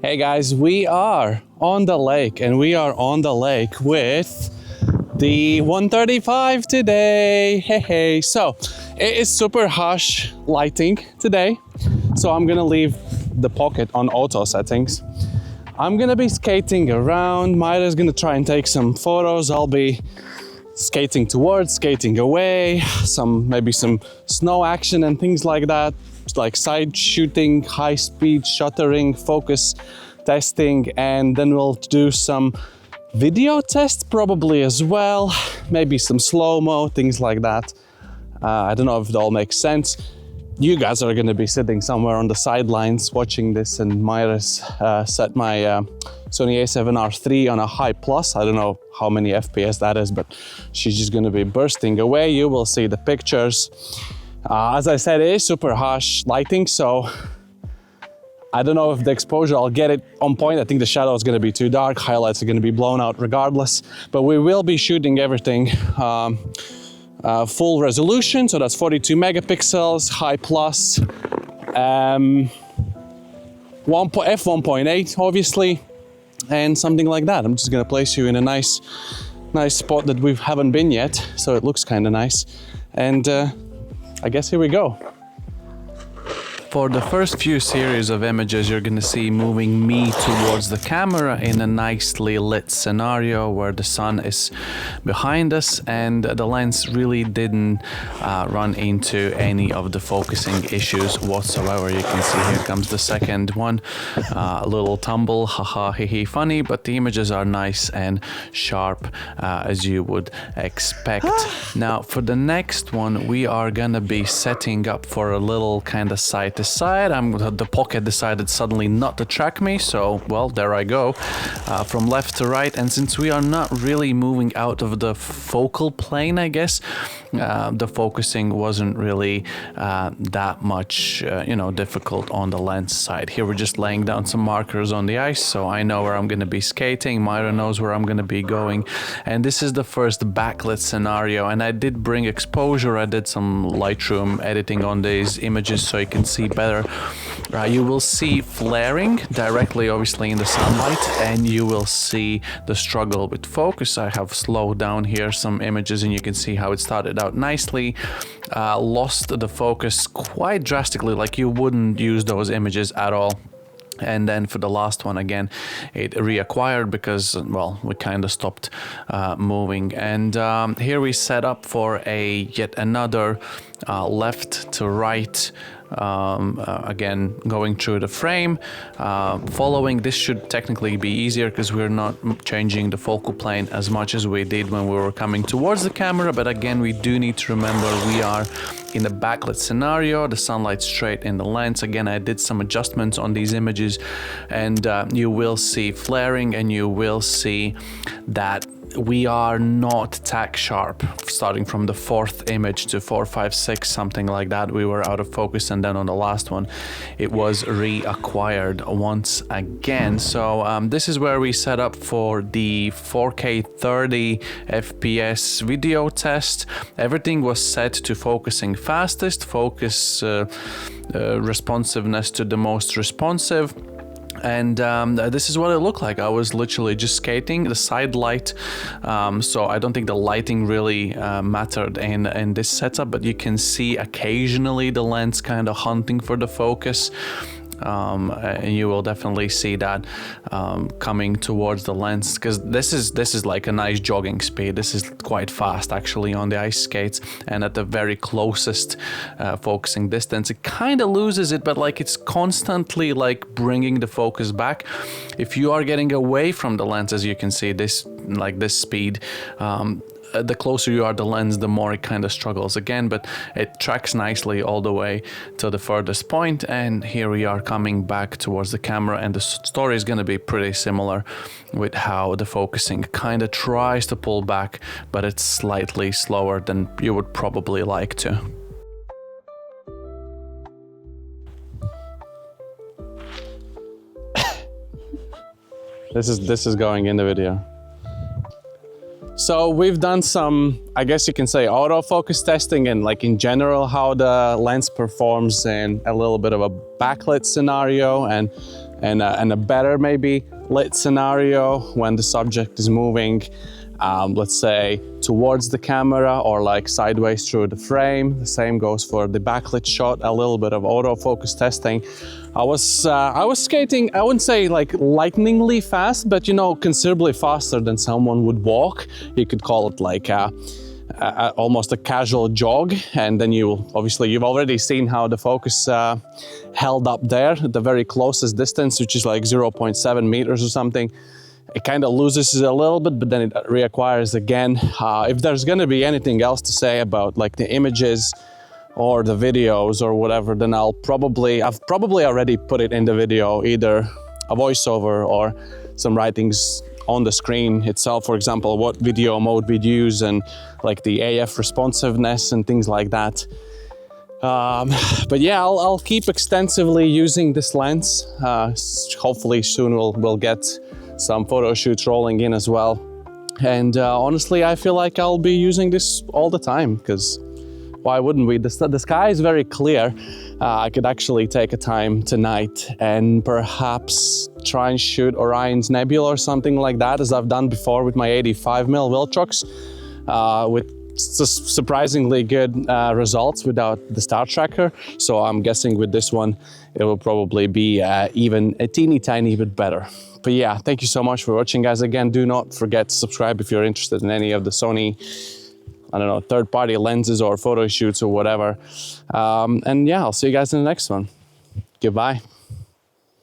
Hey guys, we are on the lake, and we are on the lake with the 135 today. Hey. So it is super harsh lighting today, so I'm gonna leave the pocket on auto settings. I'm gonna be skating around. Ma&Ri's gonna try and take some photos. I'll be skating towards, skating away, maybe some snow action and things like that, like side shooting, high speed shuttering, focus testing, and then we'll do some video tests probably as well, maybe some slow-mo, things like that. I don't know if it all makes sense. You guys are going to be sitting somewhere on the sidelines watching this, and Ma&Ri's set my Sony A7R3 on a high plus. I don't know how many FPS that is, but she's just going to be bursting away. You will see the pictures. As I said, it is super harsh lighting, so I don't know if the exposure, I'll get it on point. I think the shadow is going to be too dark. Highlights are going to be blown out regardless, but we will be shooting everything full resolution. So that's 42 megapixels, high plus, F1.8 obviously, and something like that. I'm just going to place you in a nice spot that we haven't been yet, so it looks kind of nice. And I guess here we go. For the first few series of images, you're going to see moving me towards the camera in a nicely lit scenario where the sun is behind us, and the lens really didn't run into any of the focusing issues whatsoever. You can see here comes the second one, a little tumble, haha, hehe, funny, but the images are nice and sharp as you would expect. Now for the next one, we are gonna be setting up for a little kind of side to side. The pocket decided suddenly not to track me, so well, there I go, from left to right. And since we are not really moving out of the focal plane, I guess the focusing wasn't really that much difficult on the lens side. Here we're just laying down some markers on the ice, so I know where I'm going to be skating. Ma&Ri knows where I'm going to be going, and this is the first backlit scenario. And I did bring exposure. I did some Lightroom editing on these images so you can see better. You will see flaring directly, obviously, in the sunlight, and you will see the struggle with focus. I have slowed down here some images, and you can see how it started out nicely, lost the focus quite drastically, like you wouldn't use those images at all. And then for the last one, again, it reacquired because, well, we kind of stopped moving. And here we set up for yet another left to right, again going through the frame. Following this should technically be easier because we're not changing the focal plane as much as we did when we were coming towards the camera. But again, we do need to remember we are in a backlit scenario, the sunlight straight in the lens. Again, I did some adjustments on these images, and you will see flaring, and you will see that we are not tack sharp. Starting from the 4th image to 4, 5, 6, something like that, we were out of focus, and then on the last one it was reacquired once again. So this is where we set up for the 4K 30 FPS video test. Everything was set to focusing fastest, focus responsiveness to the most responsive. And this is what it looked like. I was literally just skating the side light, so I don't think the lighting really mattered in this setup, but you can see occasionally the lens kind of hunting for the focus. And you will definitely see that coming towards the lens, because this is like a nice jogging speed. This is quite fast actually on the ice skates, and at the very closest focusing distance it kind of loses it, but like it's constantly like bringing the focus back. If you are getting away from the lens, as you can see, this speed, the closer you are to the lens, the more it kind of struggles again, but it tracks nicely all the way to the furthest point. And here we are coming back towards the camera, and the story is going to be pretty similar with how the focusing kind of tries to pull back, but it's slightly slower than you would probably like to. This is going in the video. So we've done some, I guess you can say, autofocus testing, and like in general how the lens performs in a little bit of a backlit scenario and a better maybe lit scenario when the subject is moving, let's say towards the camera or like sideways through the frame. The same goes for the backlit shot, a little bit of autofocus testing. I was skating, I wouldn't say like lightningly fast, but you know, considerably faster than someone would walk. You could call it like almost a casual jog. And then you've already seen how the focus held up there at the very closest distance, which is like 0.7 meters or something. It kind of loses it a little bit, but then it reacquires again. If there's going to be anything else to say about like the images or the videos or whatever, then I've probably already put it in the video, either a voiceover or some writings on the screen itself, for example, what video mode we'd use and like the AF responsiveness and things like that. But yeah, I'll keep extensively using this lens. Hopefully soon we'll get some photo shoots rolling in as well. And honestly, I feel like I'll be using this all the time, because why wouldn't we? The sky is very clear. I could actually take a time tonight and perhaps try and shoot Orion's Nebula or something like that, as I've done before with my 85mm Viltrox, with surprisingly good results without the star tracker. So I'm guessing with this one, it will probably be even a teeny tiny bit better. But yeah, thank you so much for watching, guys. Again, do not forget to subscribe if you're interested in any of the Sony, I don't know, third-party lenses or photo shoots or whatever. And yeah, I'll see you guys in the next one. Goodbye.